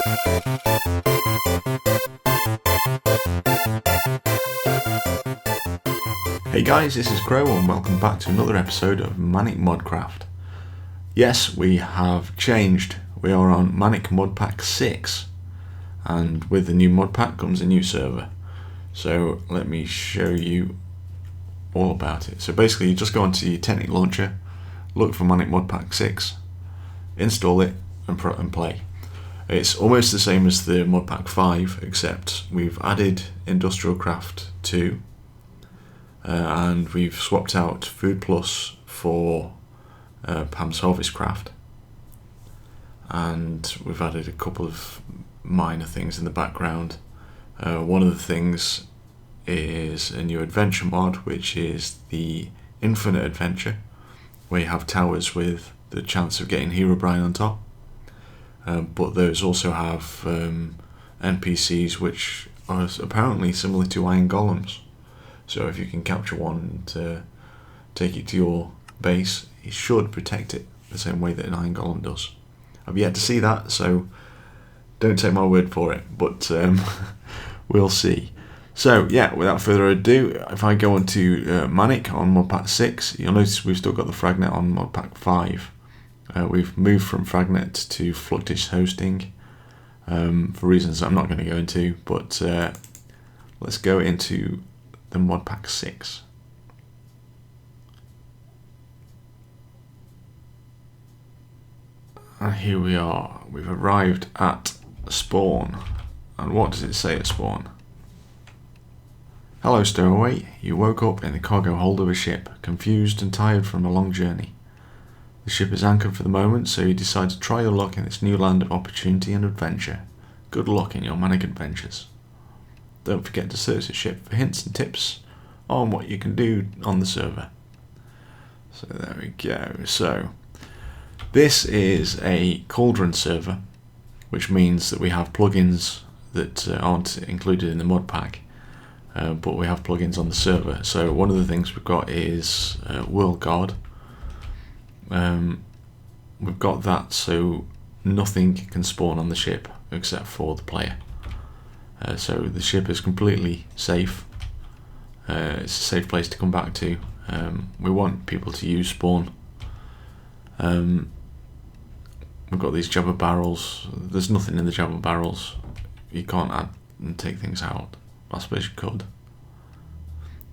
Hey guys, this is Crow and welcome back to another episode of Manic Modcraft. Yes, we have changed. We are on Manic Modpack 6, and with the new mod pack comes a new server. So let me show you all about it. So basically you just go onto your Technic launcher, look for Manic Modpack 6, install it and play. It's almost the same as the Modpack 5, except we've added Industrial Craft 2, and we've swapped out Food Plus for Pam's Harvest Craft, and we've added a couple of minor things in the background. One of the things is a new adventure mod, which is the Infinite Adventure, where you have towers with the chance of getting Herobrine on top, but those also have NPCs which are apparently similar to Iron Golems. So if you can capture one and take it to your base, it should protect it the same way that an Iron Golem does. I've yet to see that, so don't take my word for it, but we'll see. So yeah, without further ado, if I go on to Manic on Modpack 6, you'll notice we've still got the Fragnet on Modpack 5. We've moved from Fragnet to Fluctish hosting for reasons I'm not going to go into, but let's go into the Modpack 6. And here we are. We've arrived at spawn. And what does it say at spawn? Hello, stowaway. You woke up in the cargo hold of a ship, confused and tired from a long journey. The ship is anchored for the moment, so you decide to try your luck in this new land of opportunity and adventure. Good luck in your manic adventures. Don't forget to search the ship for hints and tips on what you can do on the server. So there we go. So this is a cauldron server, which means that we have plugins that aren't included in the mod pack, but we have plugins on the server. So one of the things we've got is World Guard. We've got that so nothing can spawn on the ship except for the player. So the ship is completely safe. It's a safe place to come back to. We want people to use spawn. We've got these jabber barrels. There's nothing in the jabber barrels. You can't add and take things out. I suppose you could.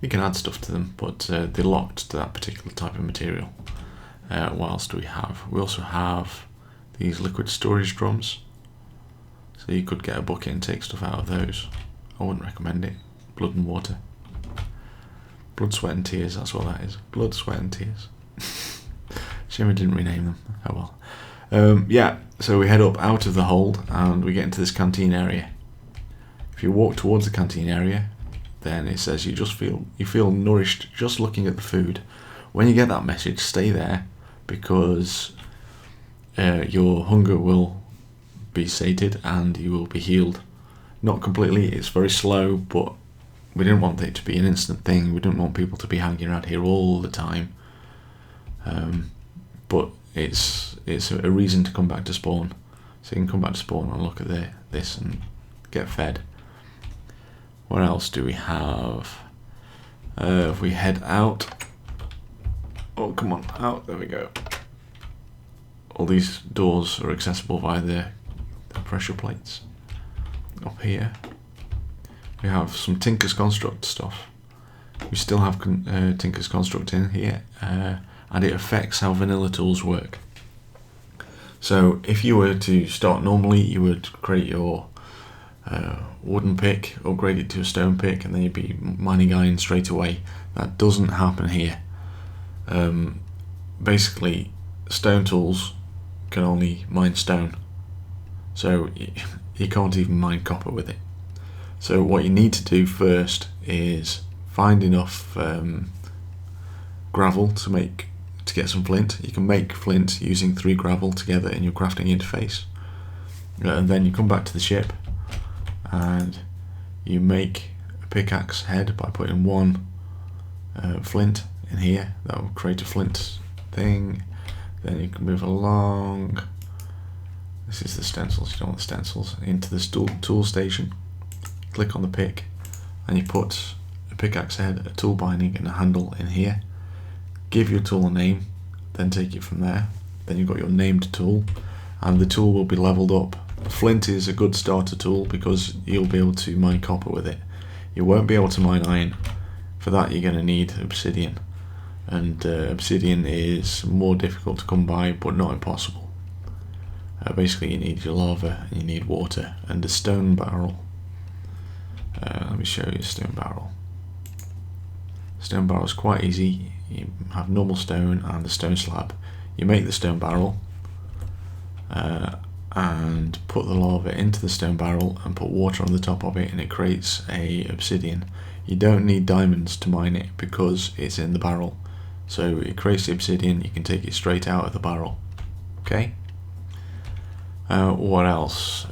You can add stuff to them, but they're locked to that particular type of material. What else do we have? We also have these liquid storage drums. So you could get a bucket and take stuff out of those. I wouldn't recommend it. Blood and water. Blood, sweat and tears, that's what that is. Blood, sweat and tears. Shame I didn't rename them. Oh well. Yeah, so we head up out of the hold and we get into this canteen area. If you walk towards the canteen area, then it says you feel nourished just looking at the food. When you get that message, stay there, because your hunger will be sated and you will be healed. Not completely, it's very slow, but we didn't want it to be an instant thing. We didn't want people to be hanging around here all the time. But it's a reason to come back to spawn. So you can come back to spawn and look at this and get fed. What else do we have? If we head out, oh come on, out, there we go. All these doors are accessible via the pressure plates. Up here we have some Tinker's Construct stuff. We still have Tinker's Construct in here, and it affects how vanilla tools work. So if you were to start normally, you would create your wooden pick, upgrade it to a stone pick, and then you'd be mining iron straight away. That doesn't happen here. Basically, stone tools can only mine stone, so you can't even mine copper with it. So what you need to do first is find enough gravel to get some flint. You can make flint using 3 gravel together in your crafting interface, and then you come back to the ship and you make a pickaxe head by putting 1 flint in here. That will create a flint thing. Then you can move along This is the stencils. You don't want the stencils. Into this tool station. Click on the pick, and you put a pickaxe head, a tool binding, and a handle in here. Give your tool a name, then take it from there. Then you've got your named tool, and the tool will be leveled up. Flint is a good starter tool because you'll be able to mine copper with it. You won't be able to mine iron. For that you're going to need obsidian, and obsidian is more difficult to come by but not impossible. Basically you need your lava, and you need water, and a stone barrel. Let me show you a stone barrel. Stone barrel is quite easy. You have normal stone and a stone slab. You make the stone barrel and put the lava into the stone barrel and put water on the top of it, and it creates a obsidian. You don't need diamonds to mine it because it's in the barrel. So it creates the obsidian, you can take it straight out of the barrel. Okay? What else?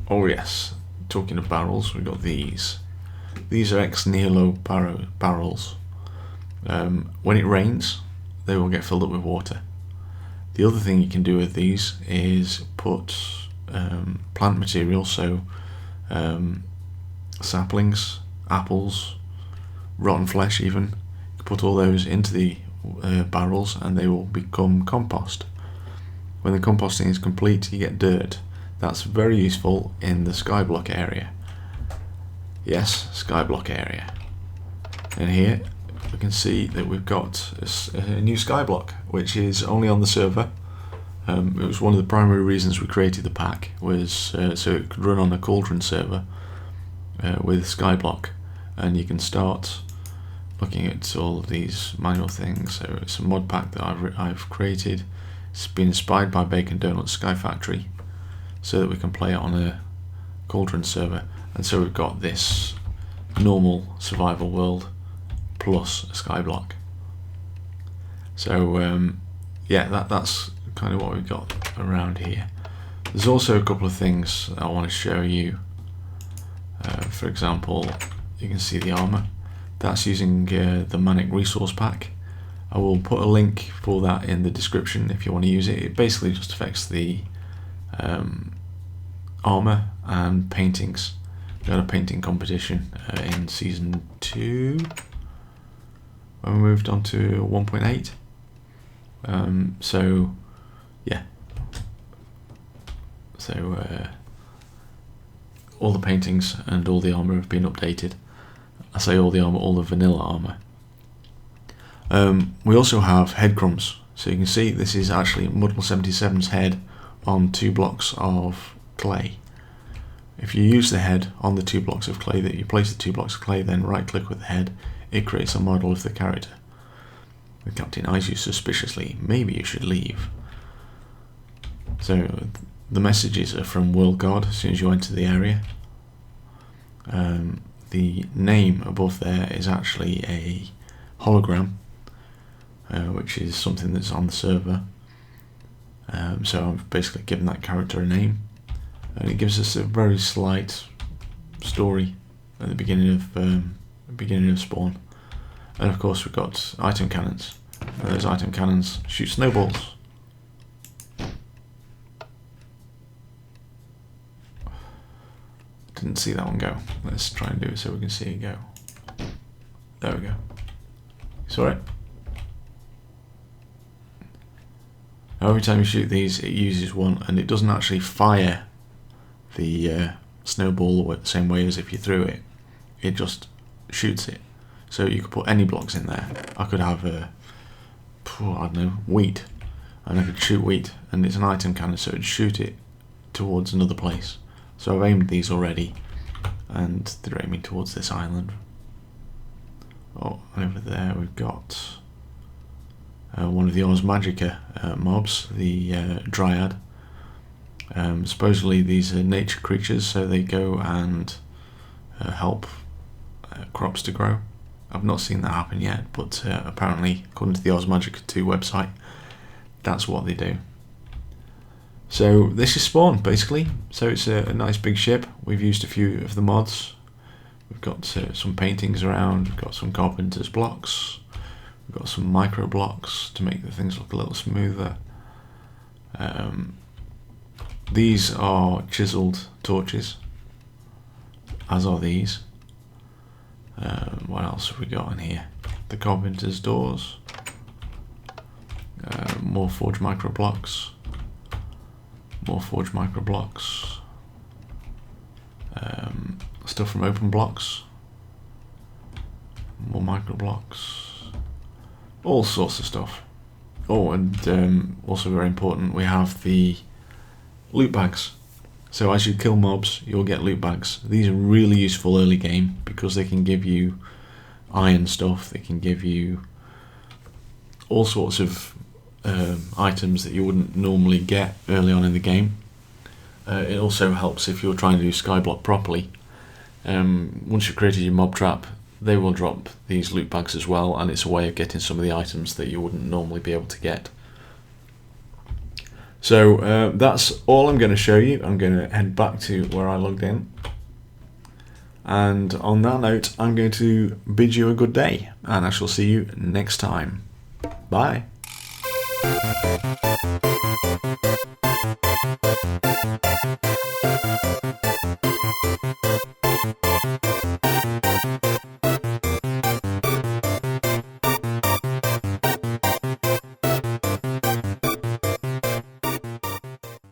Oh yes, talking of barrels, we've got these. These are ex-nihilo barrels. When it rains, they will get filled up with water. The other thing you can do with these is put plant material, so saplings, apples, rotten flesh even. You can put all those into the barrels and they will become compost. When the composting is complete, you get dirt. That's very useful in the Skyblock area. Yes, Skyblock area. And here we can see that we've got a new Skyblock, which is only on the server. It was one of the primary reasons we created the pack, was so it could run on a Cauldron server with Skyblock, and you can start looking at all of these manual things. So it's a mod pack that I've created. It's been inspired by Bacon Donuts Sky Factory, so that we can play it on a Cauldron server. And so we've got this normal survival world plus a Skyblock. So yeah, that's kind of what we've got around here. There's also a couple of things I want to show you. For example, you can see the armor. That's using the Manic Resource Pack. I will put a link for that in the description if you want to use it. It basically just affects the armor and paintings. We had a painting competition in season 2 when we moved on to 1.8. So yeah, so all the paintings and all the armor have been updated. I say all the armor, all the vanilla armor. We also have head crumbs. So you can see this is actually Mudmal77's head on 2 blocks of clay. If you use the head on the 2 blocks of clay, that you place the 2 blocks of clay, then right click with the head, it creates a model of the character. The captain eyes you suspiciously. Maybe you should leave. So the messages are from World God as soon as you enter the area. The name above there is actually a hologram, which is something that's on the server. So I've basically given that character a name, and it gives us a very slight story at the beginning of spawn. And of course we've got item cannons. And those item cannons shoot snowballs. Didn't see that one go. Let's try and do it so we can see it go. There we go. Saw it? Now every time you shoot these, it uses one, and it doesn't actually fire the snowball the same way as if you threw it. It just shoots it. So you could put any blocks in there. I could have I don't know, wheat, and I could shoot wheat, and it's an item cannon, so it'd shoot it towards another place. So I've aimed these already, and they're aiming towards this island. Oh, over there we've got one of the Ars Magica mobs, the Dryad. Supposedly these are nature creatures, so they go and help crops to grow. I've not seen that happen yet, but apparently, according to the Ars Magica 2 website, that's what they do. So this is spawn, basically. So it's a nice big ship. We've used a few of the mods. We've got some paintings around, we've got some carpenter's blocks, We've got some micro blocks to make the things look a little smoother. These are chiseled torches, as are these. What else have we got in here? The carpenter's doors. More forged micro blocks. More forged micro blocks. Stuff from open blocks. More micro blocks. All sorts of stuff. Oh, and also very important, we have the loot bags. So as you kill mobs, you'll get loot bags. These are really useful early game because they can give you iron stuff. They can give you all sorts of items that you wouldn't normally get early on in the game. It also helps if you're trying to do Skyblock properly. Once you've created your mob trap, they will drop these loot bags as well, and it's a way of getting some of the items that you wouldn't normally be able to get. So that's all I'm going to show you. I'm going to head back to where I logged in. And on that note, I'm going to bid you a good day, and I shall see you next time. Bye.